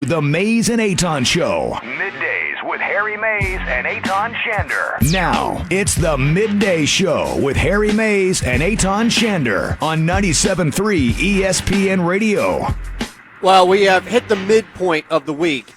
The Mays and Eytan Show. Middays with Harry Mays and Eytan Shander. Now, it's the Midday Show with Harry Mays and Eytan Shander on 97.3 ESPN Radio. Well, we have hit the midpoint of the week,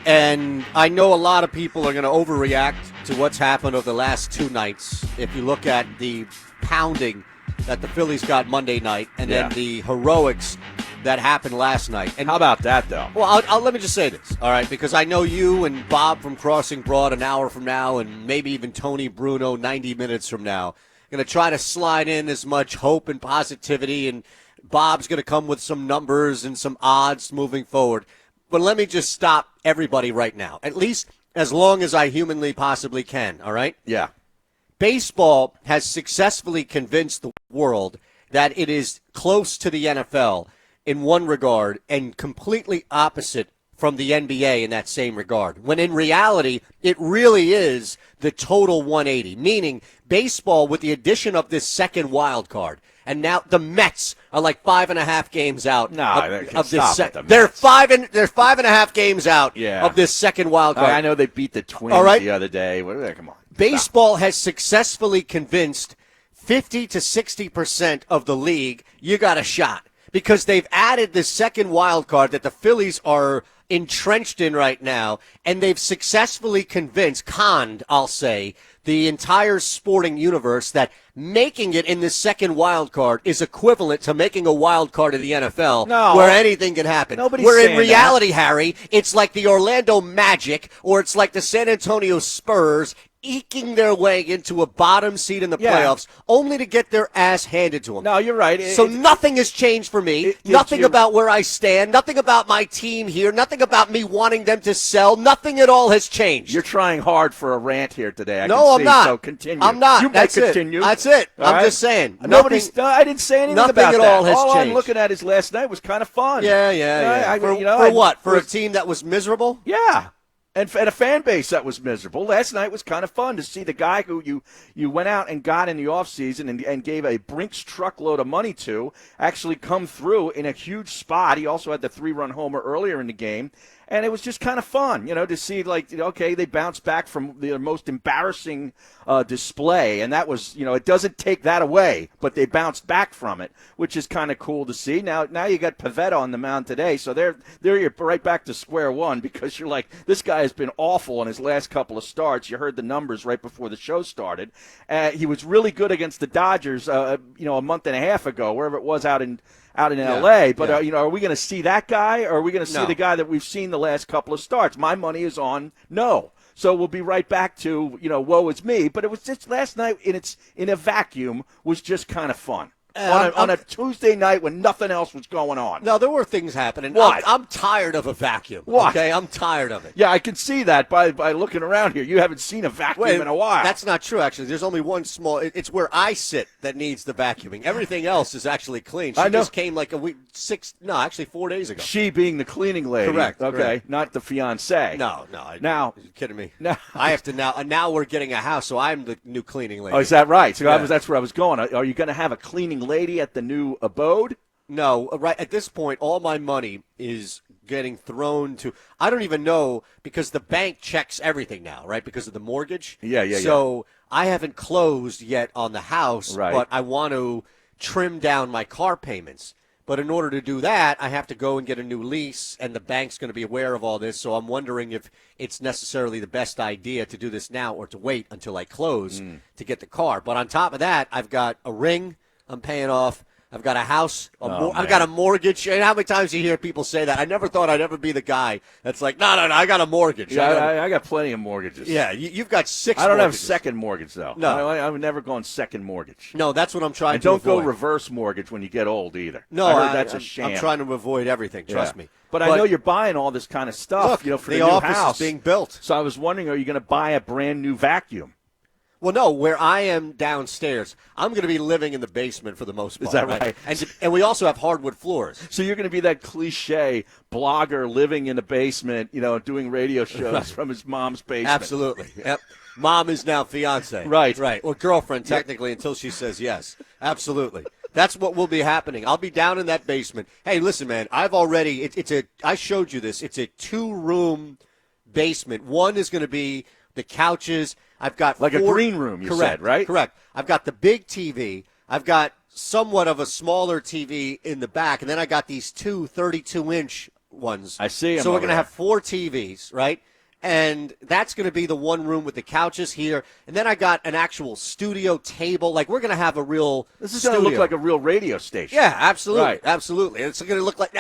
and I know a lot of people are going to overreact to what's happened over the last two nights. If you look at the pounding that the Phillies got Monday night and then the heroics that happened last night. And how about that, though? Well, let me just say this, all right, because I know you and Bob from Crossing Broad an hour from now and maybe even Tony Bruno 90 minutes from now going to try to slide in as much hope and positivity, and Bob's going to come with some numbers and some odds moving forward. But let me just stop everybody right now, at least as long as I humanly possibly can, all right? Yeah. Baseball has successfully convinced the world that it is close to the NFL in one regard and completely opposite from the NBA in that same regard, when in reality it really is the total 180, meaning baseball with the addition of this second wild card. And now the Mets are like 5.5 games out of this. They're 5.5 games out of this second wild card. I know they beat the Twins the other day. Come on. Baseball has successfully convinced 50 to 60% of the league you got a shot, because they've added this second wild card that the Phillies are entrenched in right now, and they've successfully conned, I'll say, the entire sporting universe that making it in this second wild card is equivalent to making a wild card in the NFL, where anything can happen. Where in reality, Harry, it's like the Orlando Magic or it's like the San Antonio Spurs eking their way into a bottom seed in the playoffs, only to get their ass handed to them. No, you're right. So nothing has changed for me. Nothing about where I stand. Nothing about my team here. Nothing about me wanting them to sell. Nothing at all has changed. You're trying hard for a rant here today. I'm not. So continue. I'm not. You That's may continue. That's it. All I'm just saying. I didn't say anything about that. Nothing at all has changed. I'm looking at is last night was kind of fun. Yeah. For what? For a team that was miserable? Yeah. And a fan base that was miserable. Last night was kind of fun to see the guy who you went out and got in the offseason and gave a Brinks truckload of money to actually come through in a huge spot. He also had the 3-run homer earlier in the game. And it was just kind of fun, to see, they bounced back from the most embarrassing display. And that was, it doesn't take that away, but they bounced back from it, which is kind of cool to see. Now you got Pivetta on the mound today, so you're right back to square one, because you're like, this guy has been awful in his last couple of starts. You heard the numbers right before the show started. He was really good against the Dodgers, a month and a half ago, wherever it was out in L.A., but are we going to see that guy, or are we going to see the guy that we've seen the last couple of starts? My money is on no. So we'll be right back to, woe is me. But it was just last night in a vacuum was just kind of fun. On a Tuesday night when nothing else was going on. No, there were things happening. What? I'm tired of a vacuum. What? Okay, I'm tired of it. Yeah, I can see that by looking around here. You haven't seen a vacuum in a while. That's not true, actually. There's only one small. It's where I sit that needs the vacuuming. Everything else is actually clean. She just came like 4 days ago. She being the cleaning lady. Correct. Okay, correct. Not the fiancé. No. Now, are you kidding me? No. I have to now. And now we're getting a house, so I'm the new cleaning lady. Oh, is that right? So that's where I was going. Are you going to have a cleaning lady at the new abode? No, right at this point, all my money is getting thrown to. I don't even know, because the bank checks everything now, right? Because of the mortgage. Yeah. So I haven't closed yet on the house, right, but I want to trim down my car payments. But in order to do that, I have to go and get a new lease, and the bank's going to be aware of all this. So I'm wondering if it's necessarily the best idea to do this now or to wait until I close to get the car. But on top of that, I've got a ring I'm paying off. I've got a house. I've got a mortgage. And how many times do you hear people say that? I never thought I'd ever be the guy that's like, no, I got a mortgage. Yeah, I got plenty of mortgages. Yeah, you've got 6 I don't mortgages. have second mortgage, though. No. I've never gone second mortgage. No, that's what I'm trying and to avoid. don't go reverse mortgage when you get old, either. No, I heard that's a sham. I'm trying to avoid everything, trust me. But I know you're buying all this kind of stuff, look, for the new new office house is being built. So I was wondering, are you going to buy a brand new vacuum? Well, no, where I am downstairs, I'm going to be living in the basement for the most part. Is that right? And we also have hardwood floors. So you're going to be that cliche blogger living in a basement, doing radio shows from his mom's basement. Absolutely. Yep. Mom is now fiance. Right. Right. Or girlfriend, technically, until she says yes. Absolutely. That's what will be happening. I'll be down in that basement. Hey, listen, man, I showed you this. It's a 2-room basement. One is going to be the couches. I've got like a green room, you said, right? Correct. I've got the big TV. I've got somewhat of a smaller TV in the back, and then I got these 2 32-inch ones. I see them. So we're going to have 4 TVs, right? And that's going to be the one room with the couches here. And then I got an actual studio table. Like, we're going to have a real This is going to look like a real radio station. Yeah, absolutely. Right. Absolutely. It's going to look like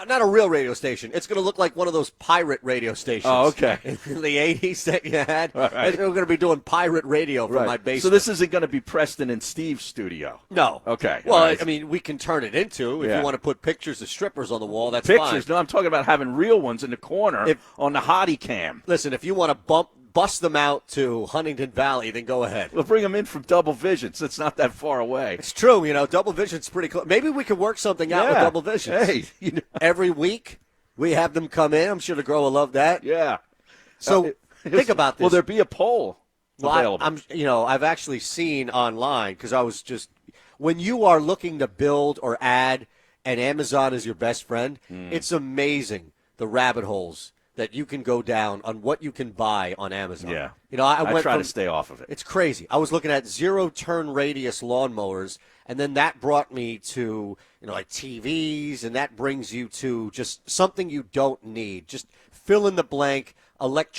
not a real radio station. It's going to look like one of those pirate radio stations. Oh, okay. In the 80s that you had. Right. We're going to be doing pirate radio from my basement. So this isn't going to be Preston and Steve's studio? No. Okay. Well, right. I mean, we can turn it into, if you want to put pictures of strippers on the wall, that's Pictures? fine. No, I'm talking about having real ones in the corner on the hottie cam. Listen, if you want to bust them out to Huntington Valley, then go ahead. We'll bring them in from Double Vision, so it's not that far away. It's true, Double Vision's pretty close. Maybe we could work something out with Double Vision. Hey, every week we have them come in. I'm sure the girl will love that. Yeah. So think about this. Will there be a poll available? I've actually seen online because I was just when you are looking to build or add, and Amazon is your best friend. It's amazing the rabbit holes that you can go down on what you can buy on Amazon. Yeah. I try to stay off of it. It's crazy. I was looking at 0-turn radius lawnmowers, and then that brought me to, like TVs, and that brings you to just something you don't need. Just fill in the blank. Like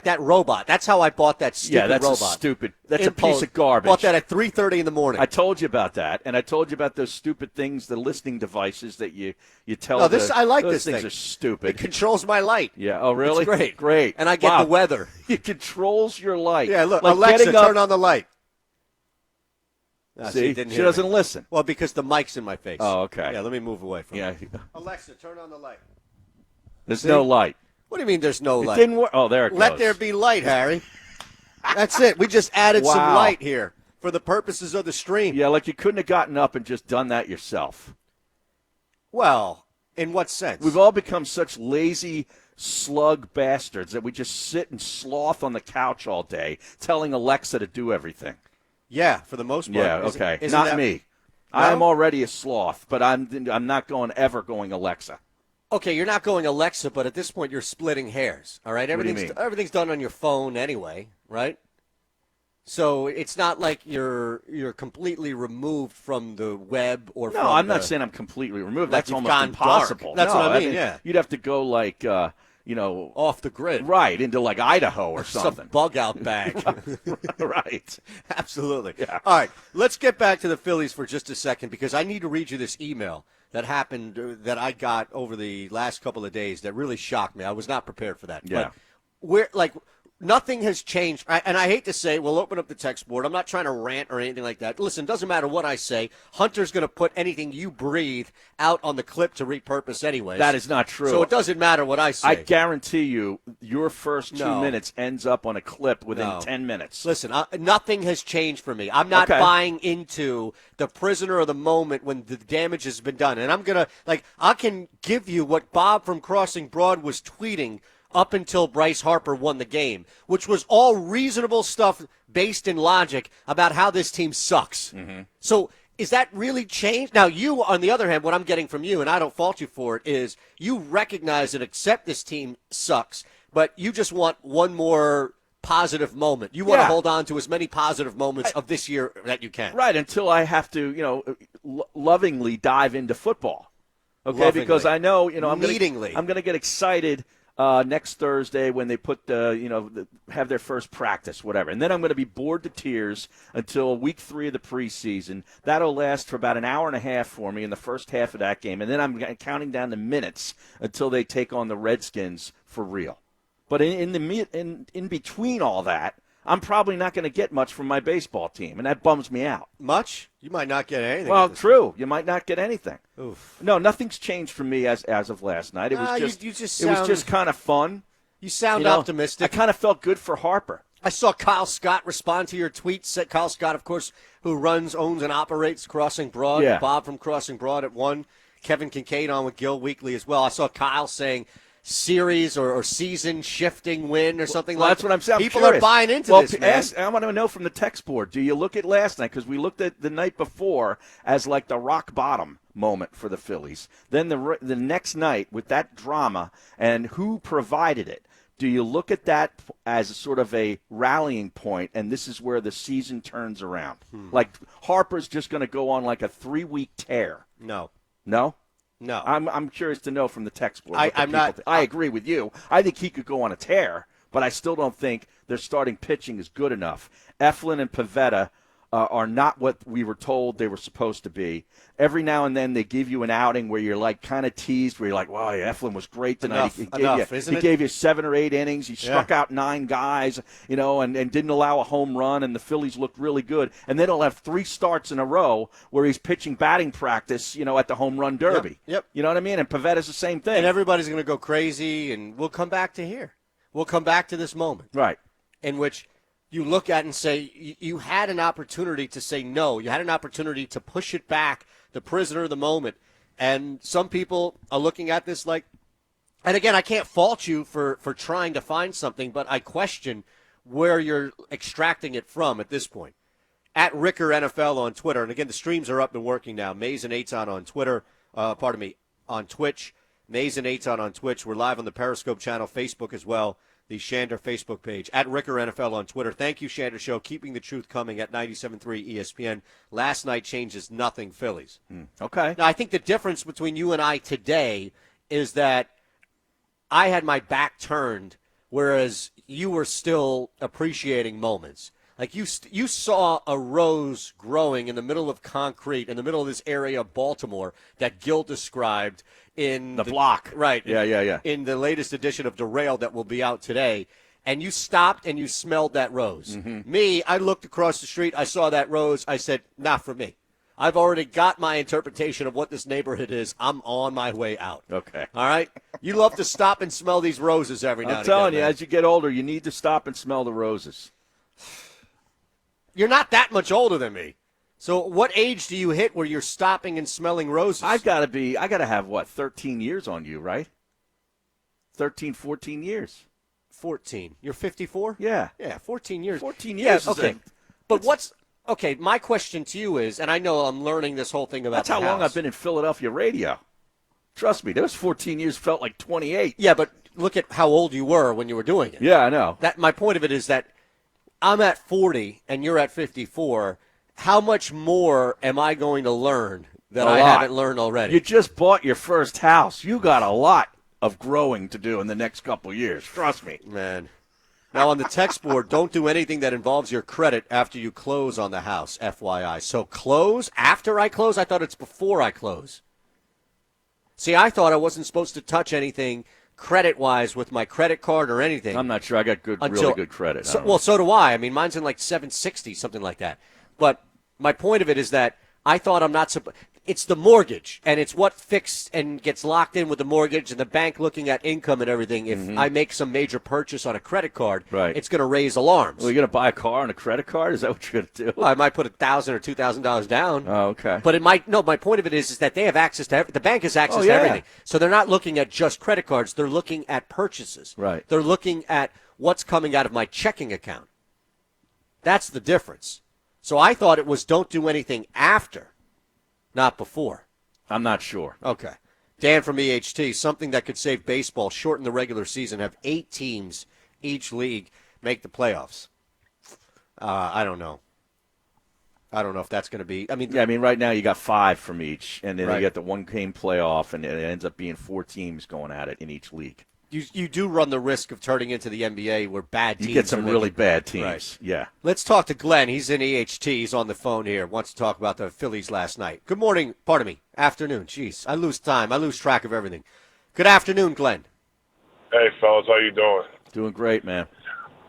that robot. That's how I bought that stupid robot. Yeah, that's a piece of garbage. Bought that at 3:30 in the morning. I told you about that, and I told you about those stupid things, the listening devices that you tell. No, I like those this things thing. Are stupid. It controls my light. Yeah. Oh, really? It's Great. And I get the weather. It controls your light. Yeah. Look, like Alexa, turn on the light. See, she doesn't listen. Well, because the mic's in my face. Oh, okay. Yeah. Let me move away from it. Yeah. Alexa, turn on the light. There's no light. What do you mean there's no light? It didn't work. Oh, there it goes. Let there be light, Harry. That's it. We just added some light here for the purposes of the stream. Yeah, like you couldn't have gotten up and just done that yourself. Well, in what sense? We've all become such lazy slug bastards that we just sit and sloth on the couch all day telling Alexa to do everything. Yeah, for the most part. Yeah, okay. Isn't Not that, me. No? I'm already a sloth, but I'm not ever going Alexa. Okay, you're not going Alexa, but at this point you're splitting hairs, all right? What do you mean? Everything's done on your phone anyway, right? So it's not like you're completely removed from the web or from I'm not saying I'm completely removed. Like That's you've almost gone impossible. dark. That's what I mean, yeah. You'd have to go like, off the grid. right, into like Idaho or Some something. bug out bag. Right. Absolutely. Yeah. All right, let's get back to the Phillies for just a second because I need to read you this email that happened that I got over the last couple of days that really shocked me. I was not prepared for that. Yeah. But nothing has changed. And I hate to say, we'll open up the text board. I'm not trying to rant or anything like that. Listen, doesn't matter what I say. Hunter's going to put anything you breathe out on the clip to repurpose anyways. That is not true. So it doesn't matter what I say. I guarantee you your first 2 No. minutes ends up on a clip within No. 10 minutes. Listen, nothing has changed for me. I'm not buying into the prisoner of the moment when the damage has been done. And I'm going to, I can give you what Bob from Crossing Broad was tweeting up until Bryce Harper won the game, which was all reasonable stuff based in logic about how this team sucks. Mm-hmm. So is that really changed? Now, you, on the other hand, what I'm getting from you, and I don't fault you for it, is you recognize and accept this team sucks, but you just want one more positive moment. You want to hold on to as many positive moments of this year that you can. Right, until I have to, lovingly dive into football. Okay, Lovingly. because I know, I'm going to get excited next Thursday when they put have their first practice, whatever. And then I'm going to be bored to tears until week 3 of the preseason. That'll last for about an hour and a half for me in the first half of that game. And then I'm counting down the minutes until they take on the Redskins for real. But in between all that, I'm probably not going to get much from my baseball team, and that bums me out. Much? You might not get anything. Well, true. You might not get anything. Oof. No, nothing's changed for me as of last night. It was just it was just kind of fun. You sound optimistic. I kind of felt good for Harper. I saw Kyle Scott respond to your tweets. Kyle Scott, of course, who owns, and operates Crossing Broad. Yeah. Bob from Crossing Broad at 1. Kevin Kincaid on with Gil Weekly as well. I saw Kyle saying, series or season shifting win or something Well, like that's what I'm saying. People are buying into this, man. I want to know from the text board, do you look at last night? Because we looked at the night before as like the rock bottom moment for the Phillies. Then the next night with that drama and who provided it. Do you look at that as a sort of a rallying point, and this is where the season turns around? Like Harper's just going to go on like a 3-week tear. No. No? No. I'm curious to know from the text board. I agree with you. I think he could go on a tear, but I still don't think their starting pitching is good enough. Eflin and Pivetta are not what we were told they were supposed to be. Every now and then they give you an outing where you're like kind of teased, where you're like, wow, Eflin was great tonight. He gave you 7 or 8 innings. He struck out 9 guys, and didn't allow a home run, and the Phillies looked really good. And then he'll have 3 starts in a row where he's pitching batting practice, at the home run derby. Yep. You know what I mean? And Pavetta's the same thing. And everybody's going to go crazy, and we'll come back to here. We'll come back to this moment. Right. In which you look at and say, you had an opportunity to say no. You had an opportunity to push it back, the prisoner of the moment. And some people are looking at this like, and again, I can't fault you for trying to find something, but I question where you're extracting it from at this point. At Ricker NFL on Twitter, and again, the streams are up and working now. Mays and Eytan on Twitter, on Twitch. Mays and Eytan on Twitch. We're live on the Periscope channel, Facebook as well. The Shander Facebook page, at Ricker NFL on Twitter. Thank you, Shander Show, keeping the truth coming at 97.3 ESPN. Last night changes nothing, Phillies. Okay. Now, I think the difference between you and I today is that I had my back turned, whereas you were still appreciating moments. Like you saw a rose growing in the middle of concrete, in the middle of this area of Baltimore that Gil described in the block. Right. Yeah. In the latest edition of Derailed that will be out today. And you stopped and you smelled that rose. Me, I looked across the street. I saw that rose. I said, not for me. I've already got my interpretation of what this neighborhood is. I'm on my way out. Okay. All right? You love to stop and smell these roses every now and again. I'm telling you, man. as you get older, you need to stop and smell the roses. You're not that much older than me. So what age do you hit where you're stopping and smelling roses? I got to have, 13 years on you, right? 13, 14 years. 14. You're 54? Yeah. Yeah, 14 years. 14 years. Yeah, okay. But okay, my question to you is, and I know I'm learning this whole thing about That's how the long house. I've been in Philadelphia radio. Trust me, those 14 years felt like 28. Yeah, but look at how old you were when you were doing it. Yeah, I know. My point of it is that I'm at 40 and you're at 54. How much more am I going to learn that I haven't learned already? You just bought your first house. You got a lot of growing to do in the next couple years. Trust me. Man. Now, on the text board, don't do anything that involves your credit after you close on the house, FYI. So close after I close? I thought it's before I close. See, I thought I wasn't supposed to touch anything credit-wise with my credit card or anything. I'm not sure. I got really good credit. So do I. I mean, mine's in like 760, something like that. But my point of it is that I thought I'm not supposed. It's the mortgage, and it's what fixed and gets locked in with the mortgage and the bank looking at income and everything. If I make some major purchase on a credit card, it's going to raise alarms. Well, you're going to buy a car on a credit card? Is that what you're going to do? Well, I might put $1,000 or $2,000 down. Oh, okay. But it might. No, my point of it is that they have access to the bank has access to everything. So they're not looking at just credit cards. They're looking at purchases. Right. They're looking at what's coming out of my checking account. That's the difference. So I thought it was don't do anything after, not before. I'm not sure. Okay. Dan from EHT, something that could save baseball, shorten the regular season, have 8 teams each league make the playoffs. I don't know. I don't know if that's going to be. I mean, right now you got 5 from each, and then Right. you got the 1-game playoff, and it ends up being 4 teams going at it in each league. You do run the risk of turning into the NBA where bad teams You get some are really making- bad teams. Right. Yeah. Let's talk to Glenn. He's in EHT. He's on the phone here. Wants to talk about the Phillies last night. Good morning. Pardon me. Afternoon. Jeez, I lose time. I lose track of everything. Good afternoon, Glenn. Hey, fellas, how you doing? Doing great, man.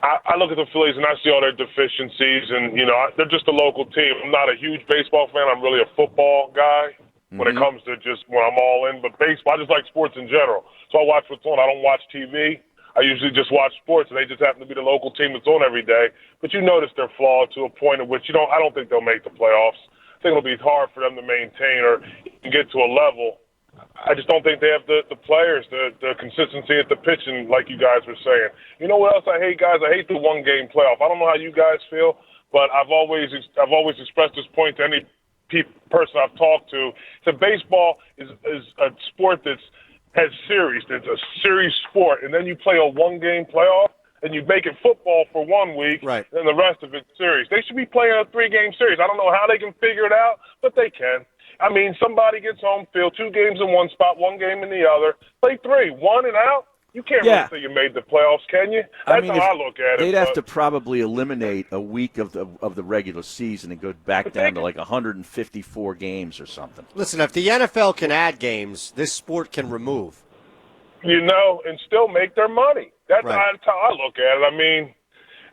I look at the Phillies and I see all their deficiencies, and they're just a local team. I'm not a huge baseball fan. I'm really a football guy when it comes to just when I'm all in. But baseball, I just like sports in general. So I watch what's on. I don't watch TV. I usually just watch sports, and they just happen to be the local team that's on every day. But you notice they're flawed to a point at which I don't think they'll make the playoffs. I think it'll be hard for them to maintain or get to a level I just don't think they have the players, the consistency at the pitching, like you guys were saying. You know what else I hate, guys? I hate the one-game playoff. I don't know how you guys feel, but I've always expressed this point to any person I've talked to. So baseball is a sport has series. It's a series sport, and then you play a one-game playoff, and you make it football for 1 week, right, and the rest of it's series. They should be playing a 3-game series. I don't know how they can figure it out, but they can. I mean, somebody gets home field, 2 games in one spot, 1 game in the other. Play 3, 1 and out. You can't really say you made the playoffs, can you? That's how I look at it. They'd have to probably eliminate a week of the regular season and go back down to like 154 games or something. Listen, if the NFL can add games, this sport can remove. And still make their money. That's how I look at it. I mean,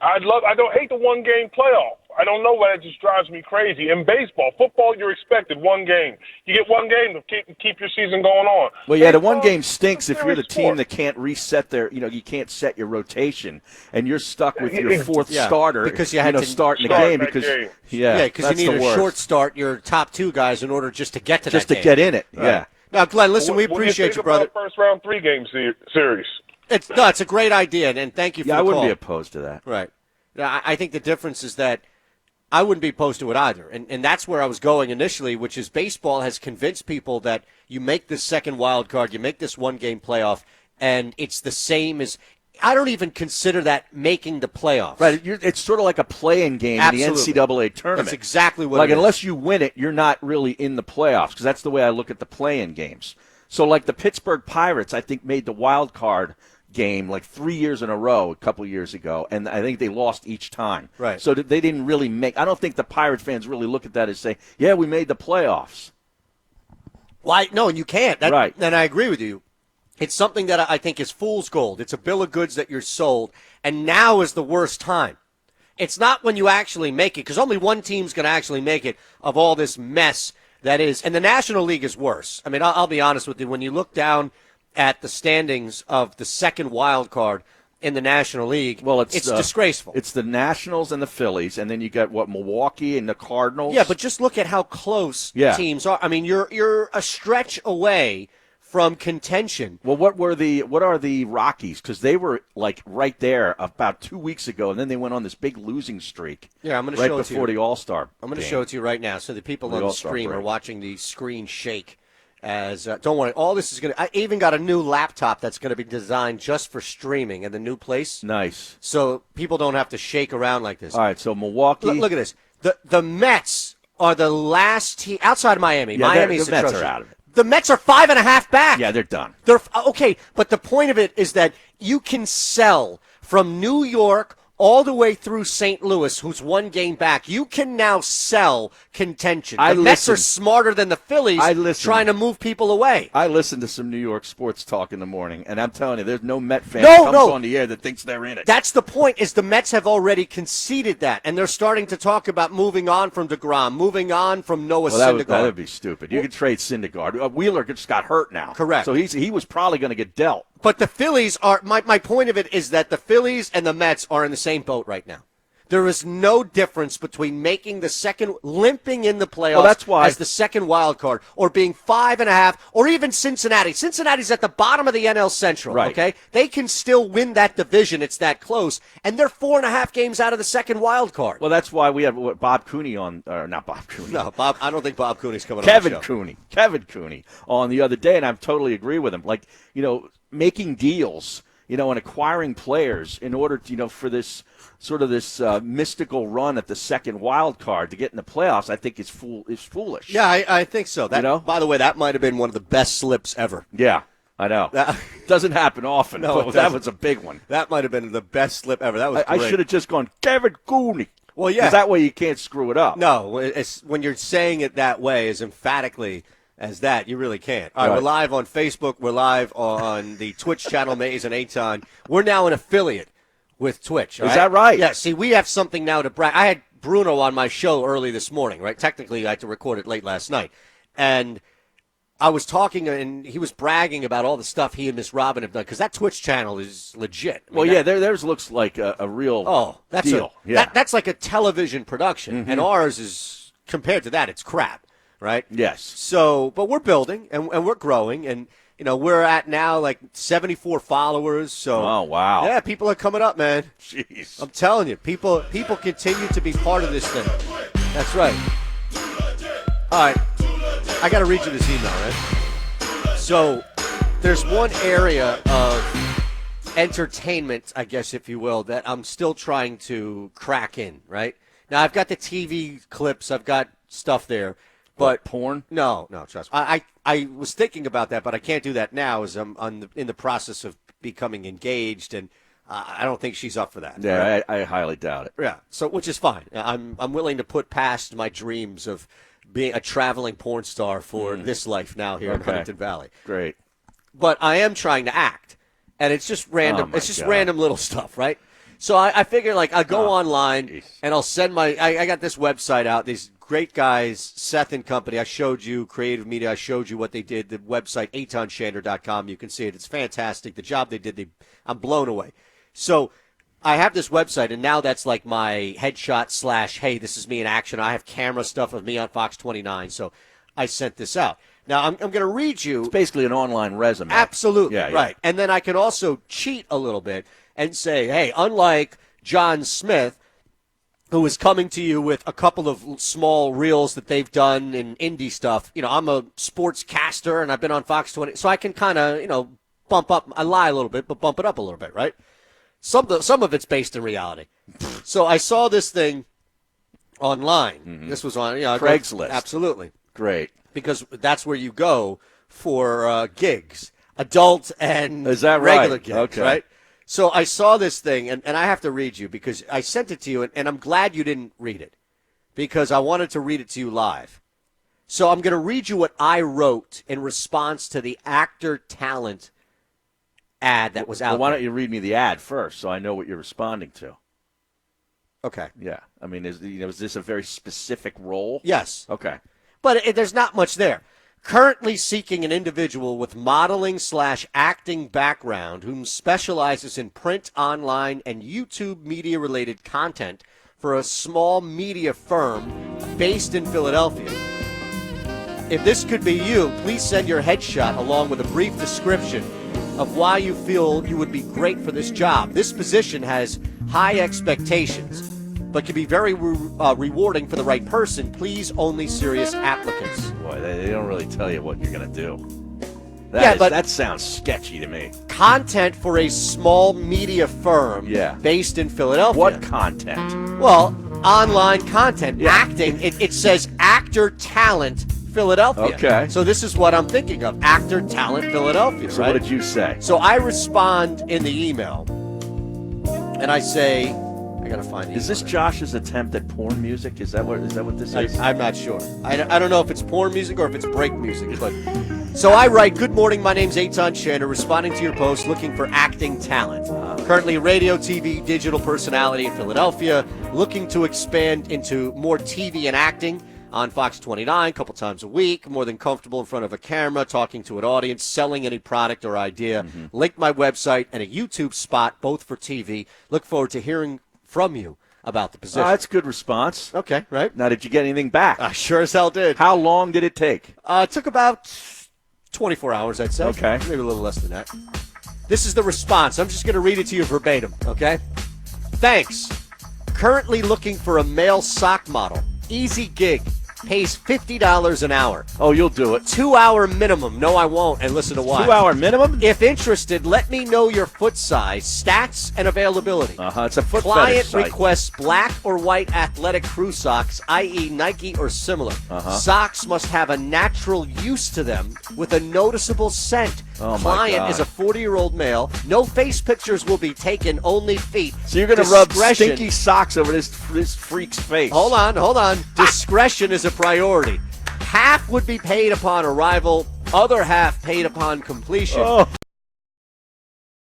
I don't hate the 1-game playoff. I don't know why it just drives me crazy. In baseball, football, you're expected 1 game. You get 1 game to keep your season going on. Well, yeah, the 1 game stinks if you're the team that can't reset you can't set your rotation, and you're stuck with your 4th starter because you had to start in the game because because you need a short start your top 2 guys in order just to get to just that to game. get in it. Right. Yeah. Now, Glenn, listen, we appreciate you, brother. First round 3-game series. It's a great idea, and thank you for the call. I wouldn't be opposed to that. Right. I think the difference is that I wouldn't be opposed to it either. And that's where I was going initially, which is baseball has convinced people that you make this second wild card, you make this 1-game playoff, and it's the same as – I don't even consider that making the playoffs. Right. It's sort of like a play-in game in the NCAA tournament. That's exactly what it is. Unless you win it, you're not really in the playoffs because that's the way I look at the play-in games. So like the Pittsburgh Pirates, I think, made the wild card game like 3 years in a row a couple years ago, and I think they lost each time. Right. So they didn't really make – I don't think the Pirates fans really look at that as say, yeah, we made the playoffs. Why? No, and you can't. Right. And I agree with you. It's something that I think is fool's gold. It's a bill of goods that you're sold, and now is the worst time. It's not when you actually make it, because only one team's going to actually make it of all this mess that is. And the National League is worse. I mean, I'll be honest with you. When you look down at the standings of the second wild card in the National League, it's disgraceful. It's the Nationals and the Phillies, and then you got, Milwaukee and the Cardinals? Yeah, but just look at how close teams are. I mean, you're a stretch away from contention. Well, what are the Rockies? Because they were like right there about 2 weeks ago, and then they went on this big losing streak. Yeah, I'm going to show it to you. Right before the All-Star. I'm going to show it to you right now, so the people on the stream are watching the screen shake. As don't worry, all this is going to. I even got a new laptop that's going to be designed just for streaming in the new place. Nice. So people don't have to shake around like this. All right, so Milwaukee. Look at this. The Mets are the last team outside of Miami. Yeah, Miami's the Mets are out of it. The Mets are 5.5 back. Yeah, they're done. They're okay, but the point of it is that you can sell from New York all the way through St. Louis, who's 1 game back. You can now sell contention. The Mets are smarter than the Phillies trying to move people away. I listen to some New York sports talk in the morning, and I'm telling you, there's no Met fan that comes on the air that thinks they're in it. That's the point, is the Mets have already conceded that, and they're starting to talk about moving on from DeGrom, moving on from Noah Syndergaard. That would be stupid. You could trade Syndergaard. Wheeler just got hurt now. Correct. So he was probably going to get dealt. But the Phillies are, my point of it is that the Phillies and the Mets are in the same boat right now. There is no difference between making the second, limping in the playoffs as the second wild card, or being 5.5, or even Cincinnati. Cincinnati's at the bottom of the NL Central, okay? They can still win that division. It's that close. And they're 4.5 games out of the second wild card. Well, that's why we have Bob Cooney on, or not Bob Cooney. No, I don't think Bob Cooney's coming on the show. Kevin Cooney on the other day, and I totally agree with him. Like, making deals, and acquiring players in order to, for this sort of this mystical run at the second wild card to get in the playoffs, I think is foolish. Yeah, I think so. By the way, that might have been one of the best slips ever. Yeah, I know. Doesn't happen often, but that was a big one. That might have been the best slip ever. That was great. I should have just gone, Kevin Cooney. Well, yeah. Because that way you can't screw it up. No, when you're saying it that way, as emphatically as that, you really can't. All right, we're live on Facebook. We're live on the Twitch channel, Mays and Eytan. We're now an affiliate with Twitch. Is that right? Yeah, see, we have something now to brag. I had Bruno on my show early this morning, right? Technically, I had to record it late last night. And I was talking, and he was bragging about all the stuff he and Miss Robin have done, because that Twitch channel is legit. I mean, theirs looks like a real deal. That's like a television production, and ours is, compared to that, it's crap. right? Yes. So, but we're building and we're growing, and we're at now like 74 followers. So, oh wow, yeah, people are coming up, man. Jeez, I'm telling you, people continue to be part of this thing. That's right. All right, I got to read you this email, right? So, there's one area of entertainment, I guess, if you will, that I'm still trying to crack in, right? Now, I've got the TV clips, I've got stuff there, but porn? No, trust me. I was thinking about that, but I can't do that now as I'm in the process of becoming engaged, and I don't think she's up for that. Yeah, right? I highly doubt it. Yeah, so which is fine. I'm willing to put past my dreams of being a traveling porn star for this life now here in Huntington Valley. Great. But I am trying to act, and it's just random. It's just random little stuff, right? So I figure, like, I'll go online and I'll send I got this website out. These great guys, Seth and company. I showed you, Creative Media. I showed you what they did. The website, EytanShander.com. You can see it. It's fantastic. The job they did, I'm blown away. So I have this website, and now that's like my headshot / hey, this is me in action. I have camera stuff of me on Fox 29. So I sent this out. Now, I'm going to read you. It's basically an online resume. Absolutely, yeah. Right. And then I can also cheat a little bit and say, hey, unlike John Smith, who is coming to you with a couple of small reels that they've done in indie stuff, I'm a sportscaster, and I've been on Fox 20. So I can kind of, bump up. I lie a little bit, but bump it up a little bit, right? Some of it's based in reality. So I saw this thing online. Mm-hmm. This was on Craigslist. Absolutely. Great. Because that's where you go for gigs, adult and Is that regular right? gigs, Okay. right? So I saw this thing, and I have to read you because I sent it to you, and I'm glad you didn't read it because I wanted to read it to you live. So I'm going to read you what I wrote in response to the actor talent ad that was out Well, why there. don't you read me the ad first so I know what you're responding to? Okay. Yeah. I mean, is this a very specific role? Yes. Okay. But there's not much there. Currently seeking an individual with modeling / acting background whom specializes in print, online, and YouTube media-related content for a small media firm based in Philadelphia. If this could be you, please send your headshot along with a brief description of why you feel you would be great for this job. This position has high expectations, but can be very rewarding for the right person. Please, only serious applicants. Boy, they don't really tell you what you're going to do. But that sounds sketchy to me. Content for a small media firm based in Philadelphia. What content? Well, online content. Yeah. Acting. It says actor talent Philadelphia. Okay. So this is what I'm thinking of. Actor talent Philadelphia, So right? what did you say? So I respond in the email, and I say, I gotta find. Is this Josh's attempt at porn music? Is that what this is? I'm not sure. I don't know if it's porn music or if it's break music. But so I write, good morning, my name's Eytan Shander, responding to your post looking for acting talent. Currently radio, TV, digital personality in Philadelphia, looking to expand into more TV and acting on Fox 29 a couple times a week, more than comfortable in front of a camera, talking to an audience, selling any product or idea. Link my website and a YouTube spot, both for TV. Look forward to hearing from you about the position. That's a good response. Okay, right? Now, did you get anything back? I sure as hell did. How long did it take? It took about 24 hours, I'd say. Okay. Maybe a little less than that. This is the response. I'm just going to read it to you verbatim, okay? Thanks. Currently looking for a male sock model. Easy gig. Pays $50 an hour. Oh, you'll do it. 2-hour minimum. No, I won't. And listen to why. 2-hour minimum? If interested, let me know your foot size, stats, and availability. It's a foot Client fetish site. requests black or white athletic crew socks, i.e. Nike or similar. Socks must have a natural use to them with a noticeable scent. Oh, my Client God. is a 40-year-old male. No face pictures will be taken, only feet. So you're going to rub stinky socks over this freak's face. Hold on. Discretion is a priority. Half would be paid upon arrival, other half paid upon completion.